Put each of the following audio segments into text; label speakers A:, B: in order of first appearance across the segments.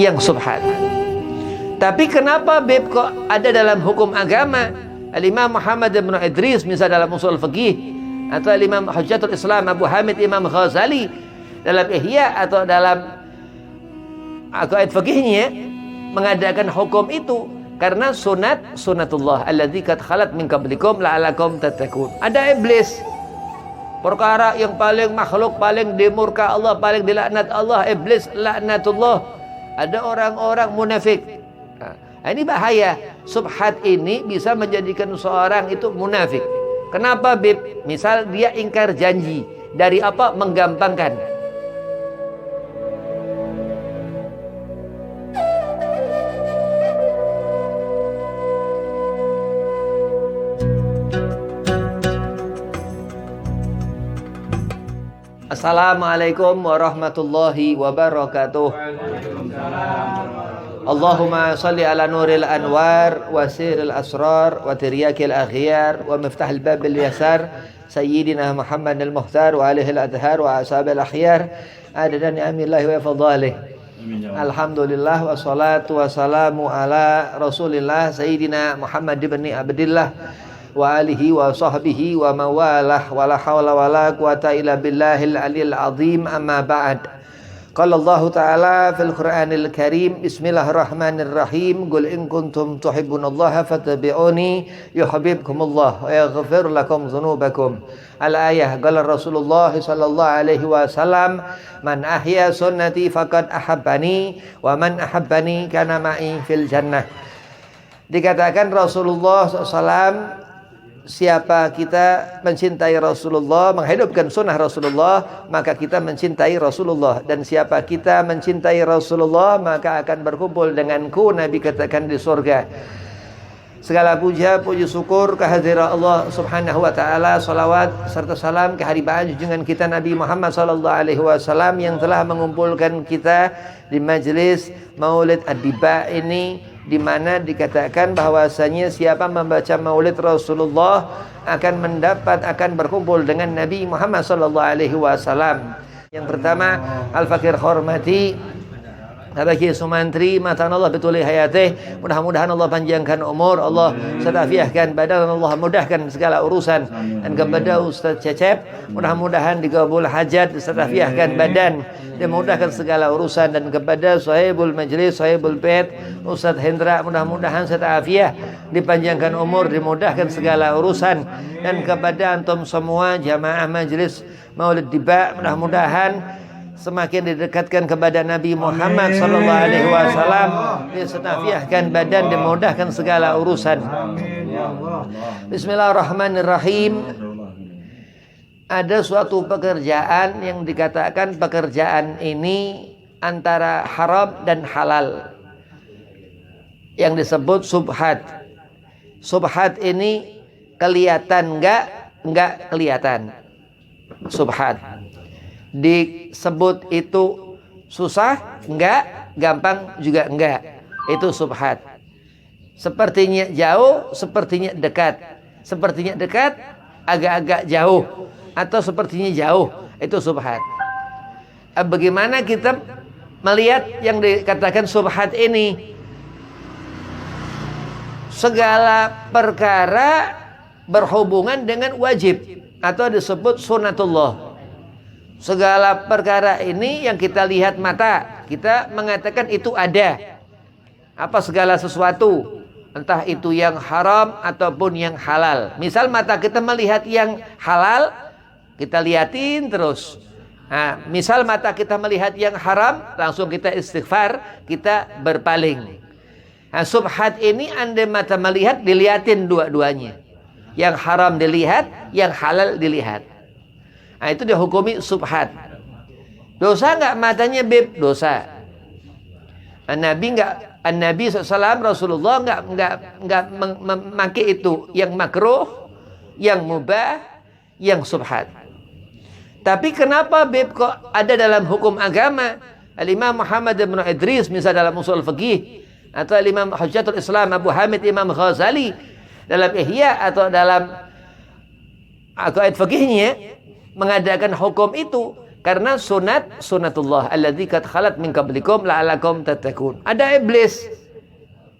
A: yang subhat. Tapi kenapa Beb kok ada dalam hukum agama? Al-Imam Muhammad bin Idris misal dalam usul fikih, atau Al-Imam Hujjatul Islam Abu Hamid Imam Ghazali dalam Ihya atau dalam aqaid fikihnya mengadakan hukum itu karena sunatullah alladzi qad khalat min qablikum la'alakum tattaqun. Ada iblis, perkara yang paling makhluk paling dimurka Allah, paling dilaknat Allah, iblis laknatullah. Ada orang-orang munafik. Nah, ini bahaya. Subhat ini bisa menjadikan seorang itu munafik. Kenapa, Bib? Misal dia ingkar janji. Dari apa? Menggampangkan. Assalamualaikum warahmatullahi wabarakatuh. Allahumma salli ala nuril anwar wa siril asrar wa tiryakil akhyar wa miftahil babil yasar sayyidina Muhammad al-Mukhtar wa alihi al-adhar wa ashabil akhyar adada ni'amillahi wa fadhalih. Alhamdulillah wa salatu wa salamu ala rasulillah sayyidina Muhammad ibn Abdillah wa alihi wa sahbihi wa mawalah wa la hawla wa la quwata illa billahil aliyil azim amma ba'd. Qala Allah Ta'ala fil Qur'anil Karim bismillahirrahmanirrahim qul in kuntum tuhibbunallaha fattabi'uni yuhibbukumullah wa yaghfir lakum dzunubakum. Al-ayah qala Rasulullah sallallahu alaihi wasallam man ahya sunnati faqad ahabbani wa man ahabbani kana ma'i fil jannah. Dikatakan Rasulullah SAW, siapa kita mencintai Rasulullah, menghidupkan sunnah Rasulullah, maka kita mencintai Rasulullah. Dan siapa kita mencintai Rasulullah, maka akan berkumpul denganku, Nabi katakan, di surga. Segala puja, puji syukur kehadirat Allah subhanahu wa ta'ala, salawat serta salam keharibaan junjungan kita Nabi Muhammad sallallahu alaihi wasallam yang telah mengumpulkan kita di majlis Maulid Ad-Diba ini, di mana dikatakan bahwasanya siapa membaca Maulid Rasulullah akan berkumpul dengan Nabi Muhammad sallallahu alaihi wasallam. Yang pertama, Al-Fakir hormati Abaki Sumantri, matan Allah betuli hayatih. Mudah-mudahan Allah panjangkan umur, Allah setafiahkan badan, Allah mudahkan segala urusan. Dan kepada Ustaz Cecep, mudah-mudahan digabul hajat, setafiahkan badan, dimudahkan segala urusan. Dan kepada sahibul majlis, sahibul bait, Ustaz Hendra, mudah-mudahan setafiah, dipanjangkan umur, dimudahkan segala urusan. Dan kepada antum semua jamaah majlis Maulid Diba, mudah-mudahan semakin didekatkan kepada Nabi Muhammad sallallahu alaihi wasallam, disetafiahkan badan, dimudahkan segala urusan. Bismillahirrahmanirrahim. Ada suatu pekerjaan yang dikatakan pekerjaan ini antara haram dan halal, yang disebut subhat. Subhat ini kelihatan enggak kelihatan. Subhat disebut itu susah enggak, gampang juga enggak, itu subhat. Sepertinya jauh, sepertinya dekat, sepertinya dekat, agak-agak jauh, atau sepertinya jauh, itu subhat. Bagaimana kita melihat yang dikatakan subhat ini? Segala perkara berhubungan dengan wajib atau disebut sunatullah. Segala perkara ini yang kita lihat mata, kita mengatakan itu ada. Apa segala sesuatu, entah itu yang haram ataupun yang halal. Misal mata kita melihat yang halal, kita liatin terus. Nah, misal mata kita melihat yang haram, langsung kita istighfar, kita berpaling. Nah, subhat ini andai mata melihat, dilihatin dua-duanya. Yang haram dilihat, yang halal dilihat. Nah, itu dihukumi subhat. Dosa enggak matanya, Beb? Dosa. Nabi SAW, Rasulullah enggak memakai itu yang makruh, yang mubah, yang subhat. Tapi kenapa, Beb, kok ada dalam hukum agama? Al-Imam Muhammad bin Idris misal dalam usul fikih, atau Al-Imam Hujjatul Islam Abu Hamid Imam Ghazali dalam Ihya atau dalam aqaid fikihnya mengadakan hukum itu Karena sunatullah alladzi qad khalat min qablikum la'allakum tattaqun. Ada iblis.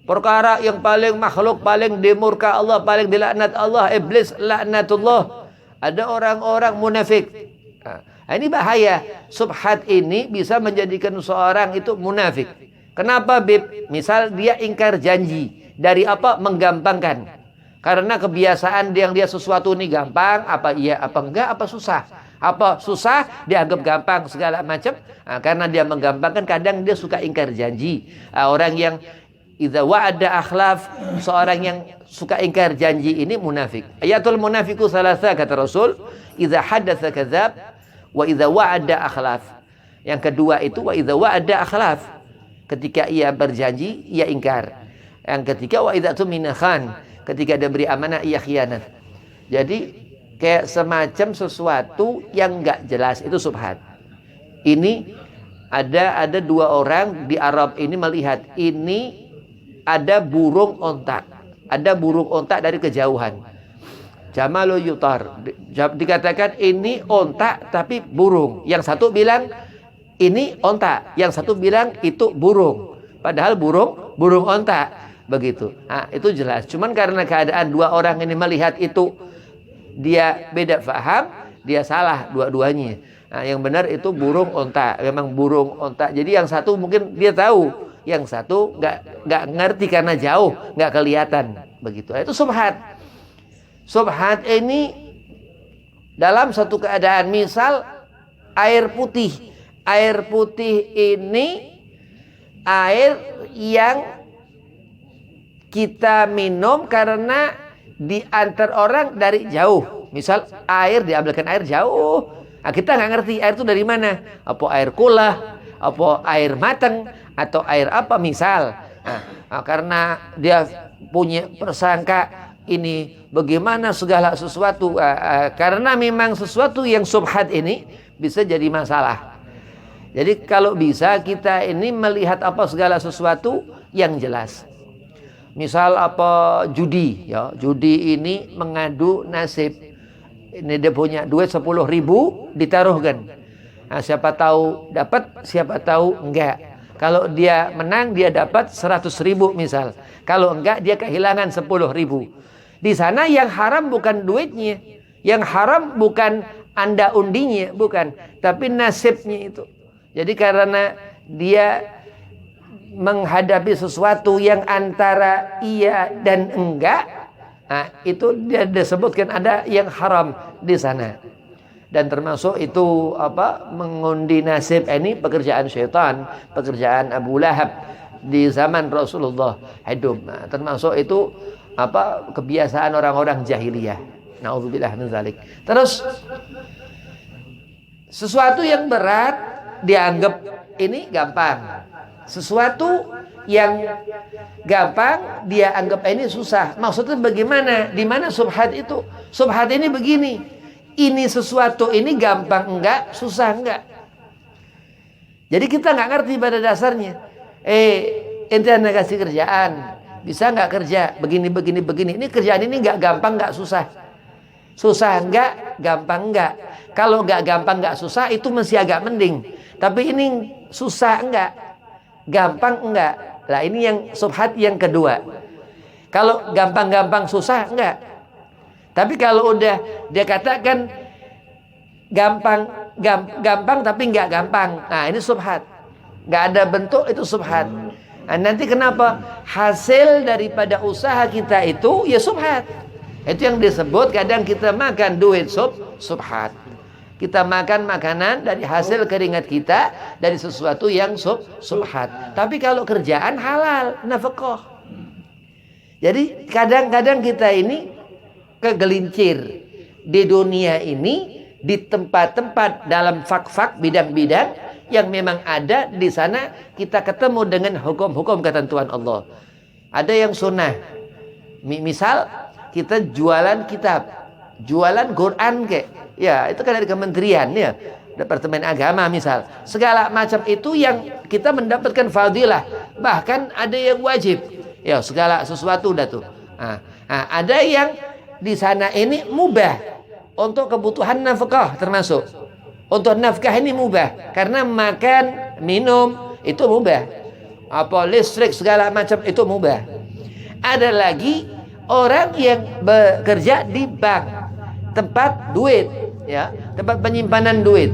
A: Perkara yang paling makhluk, paling dimurka Allah, paling dilaknat Allah, iblis laknatullah. Ada orang-orang munafik. Nah, ini bahaya. Subhat ini bisa menjadikan seorang itu munafik. Kenapa, Bib? Misal dia ingkar janji. Dari apa? Menggampangkan. Karena kebiasaan yang dia sesuatu ini gampang, apa iya, apa enggak, apa susah. Apa susah, dianggap gampang segala macam. Nah, karena dia menggampangkan, kadang dia suka ingkar janji. Orang yang idza wa'ada akhlaf, seorang yang suka ingkar janji ini munafik. Ayatul munafiku salasa, kata Rasul, idza hadatsa kadzab wa idza wa'ada akhlaf. Yang kedua itu wa idza wa'ada akhlaf. Ketika ia berjanji, ia ingkar. Yang ketiga wa idza tumina khan. Ketika dia beri amanah, ia khianat. Jadi kayak semacam sesuatu yang nggak jelas, itu subhat. Ini ada dua orang di Arab ini melihat ini ada burung onta. Ada burung onta dari kejauhan. Jamalu yutar. Dikatakan ini onta tapi burung. Yang satu bilang ini onta. Yang satu bilang itu burung. Padahal burung onta. Begitu. Nah, itu jelas. Cuman karena keadaan dua orang ini melihat itu, dia beda faham, dia salah dua-duanya. Nah, yang benar itu burung onta. Memang burung onta. Jadi yang satu mungkin dia tahu. Yang satu nggak ngerti karena jauh, nggak kelihatan, begitu. Itu subhat. Subhat ini dalam satu keadaan, misal air putih. Air putih ini air yang kita minum karena diantar orang dari jauh. Misal air, diambilkan air jauh. Nah, kita nggak ngerti air itu dari mana. Apa air kulah, apa air mateng, atau air apa misal. Nah, karena dia punya persangka ini bagaimana segala sesuatu. Karena memang sesuatu yang subhat ini bisa jadi masalah. Jadi kalau bisa kita ini melihat apa segala sesuatu yang jelas. Misal apa judi, ya, judi ini mengadu nasib. Ini dia punya duit 10.000 ditaruhkan. Nah, siapa tahu dapat, siapa tahu enggak. Kalau dia menang dia dapat 100.000 misal. Kalau enggak dia kehilangan 10.000. Di sana yang haram bukan duitnya, yang haram bukan anda undinya, bukan, tapi nasibnya itu. Jadi karena dia menghadapi sesuatu yang antara iya dan enggak, nah, itu dia disebutkan ada yang haram di sana. Dan termasuk itu apa, mengundi nasib ini pekerjaan syaitan, pekerjaan Abu Lahab di zaman Rasulullah hidup. Nah, termasuk itu apa, kebiasaan orang-orang jahiliyah. Nauzubillah min dzalik. Terus sesuatu yang berat dianggap ini gampang. Sesuatu yang gampang dia anggap ini susah. Maksudnya bagaimana? Di mana subhat itu? Subhat ini begini. Ini sesuatu ini gampang enggak, susah enggak. Jadi kita nggak ngerti pada dasarnya. Ente anda kasih kerjaan, bisa nggak kerja? Begini. Ini kerjaan ini nggak gampang, nggak susah. Susah enggak, gampang enggak. Kalau nggak gampang, nggak susah itu masih agak mending. Tapi ini susah enggak, gampang enggak. Nah ini yang subhat yang kedua. Kalau gampang-gampang susah enggak. Tapi kalau udah dia katakan gampang tapi enggak gampang. Nah ini subhat. Enggak ada bentuk, itu subhat. Nah, nanti kenapa hasil daripada usaha kita itu ya subhat. Itu yang disebut kadang kita makan duit subhat. Kita makan makanan dari hasil keringat kita, dari sesuatu yang subhat. Tapi kalau kerjaan halal, nafkah. Jadi kadang-kadang kita ini kegelincir di dunia ini, di tempat-tempat dalam fak-fak bidang-bidang yang memang ada di sana, kita ketemu dengan hukum-hukum ketentuan Allah. Ada yang sunnah. Misal kita jualan kitab, jualan Quran ya itu kan dari kementerian ya, Departemen Agama misal. Segala macam itu yang kita mendapatkan fadilah, bahkan ada yang wajib. Ya segala sesuatu dah tuh. Nah, ada yang di sana ini mubah untuk kebutuhan nafkah termasuk. Untuk nafkah ini mubah, karena makan, minum itu mubah. Apa listrik segala macam itu mubah. Ada lagi orang yang bekerja di bank, tempat duit, ya, tempat penyimpanan duit.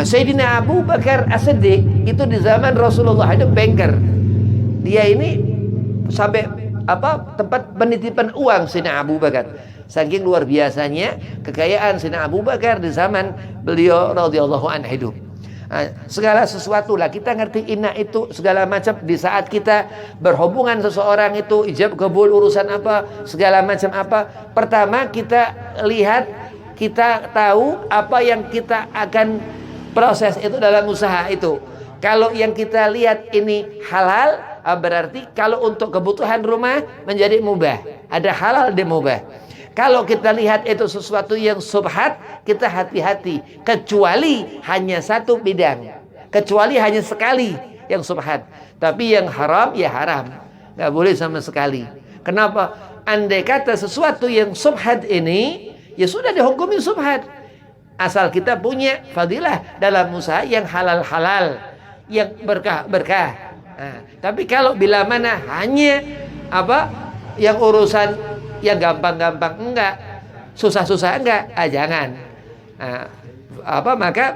A: Sayyidina Abu Bakar As-Siddiq itu di zaman Rasulullah itu banker. Dia ini sampai tempat penitipan uang Sayyidina Abu Bakar. Saking luar biasanya kekayaan Sayyidina Abu Bakar di zaman beliau radhiyallahu anhu hidup. Segala sesuatu lah kita ngerti inna itu segala macam di saat kita berhubungan seseorang itu ijab kabul urusan apa segala macam apa. Pertama kita lihat, kita tahu apa yang kita akan proses itu dalam usaha itu. Kalau yang kita lihat ini halal, berarti kalau untuk kebutuhan rumah menjadi mubah. Ada halal di mubah. Kalau kita lihat itu sesuatu yang subhat, kita hati-hati. Kecuali hanya satu bidang. Kecuali hanya sekali yang subhat. Tapi yang haram, ya haram. Gak boleh sama sekali. Kenapa? Andai kata sesuatu yang subhat ini, ya sudah dihukumi subhat. Asal kita punya fadilah dalam usaha yang halal-halal. Yang berkah-berkah. Tapi kalau bila mana hanya yang urusan yang gampang-gampang enggak, susah-susah enggak, jangan. Maka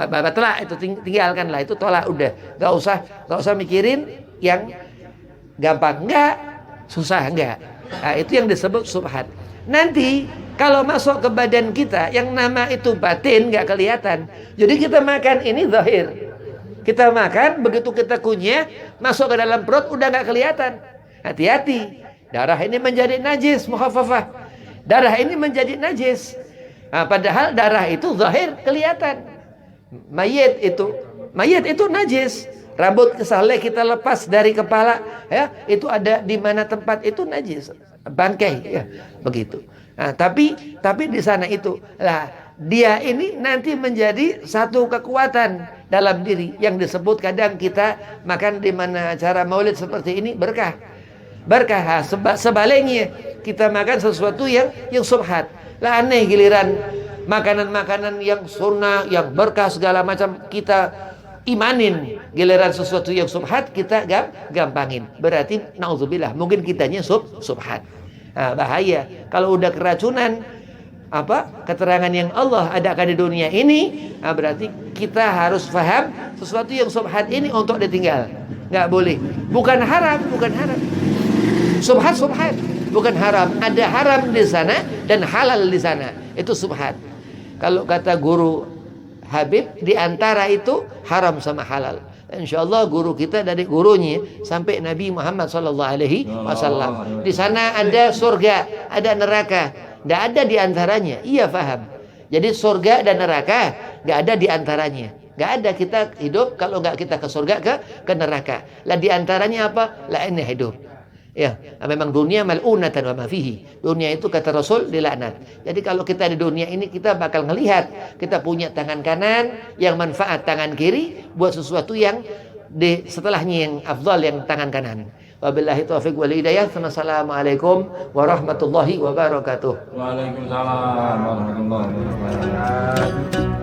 A: batallah itu, tinggalkanlah itu, tolak udah. Enggak usah mikirin yang gampang enggak, susah enggak. Itu yang disebut subhat. Nanti kalau masuk ke badan kita yang nama itu batin enggak kelihatan. Jadi kita makan ini zahir. Kita makan, begitu kita kunyah, masuk ke dalam perut udah enggak kelihatan. Hati-hati. Darah ini menjadi najis, mukhaffafah. Darah ini menjadi najis. Padahal darah itu zahir kelihatan. Mayit itu najis. Rambut kesaleh kita lepas dari kepala, ya, itu ada di mana tempat itu najis. Bangkai, ya, begitu. Tapi di sana itu, dia ini nanti menjadi satu kekuatan dalam diri yang disebut kadang kita makan di mana acara maulid seperti ini berkah. Sebaliknya kita makan sesuatu yang subhat. Lah aneh giliran makanan-makanan yang sunnah, yang berkah segala macam kita imanin, giliran sesuatu yang subhat kita gampangin. Berarti naudzubillah, mungkin kitanya subhat. Bahaya kalau udah keracunan keterangan yang Allah adakan di dunia ini, berarti kita harus paham sesuatu yang subhat ini untuk ditinggal. Nggak boleh. Bukan haram. Subhat, bukan haram. Ada haram di sana dan halal di sana. Itu subhat. Kalau kata guru Habib, di antara itu haram sama halal. Insyaallah guru kita dari gurunya sampai Nabi Muhammad SAW. Di sana ada surga, ada neraka. Tidak ada di antaranya. Iya faham. Jadi surga dan neraka nggak ada di antaranya. Nggak ada kita hidup kalau nggak kita ke surga ke neraka. Lah di antaranya apa? Lah ini hidup. Ya, memang dunia mal'unatan wa ma fihi. Dunia itu kata Rasul dilaknat. Jadi kalau kita di dunia ini kita bakal ngelihat kita punya tangan kanan yang manfaat tangan kiri buat sesuatu yang setelahnya yang afdal yang tangan kanan. Wabillahi taufiq wal hidayah. Assalamualaikum warahmatullahi wabarakatuh.
B: Waalaikumsalam warahmatullahi wabarakatuh.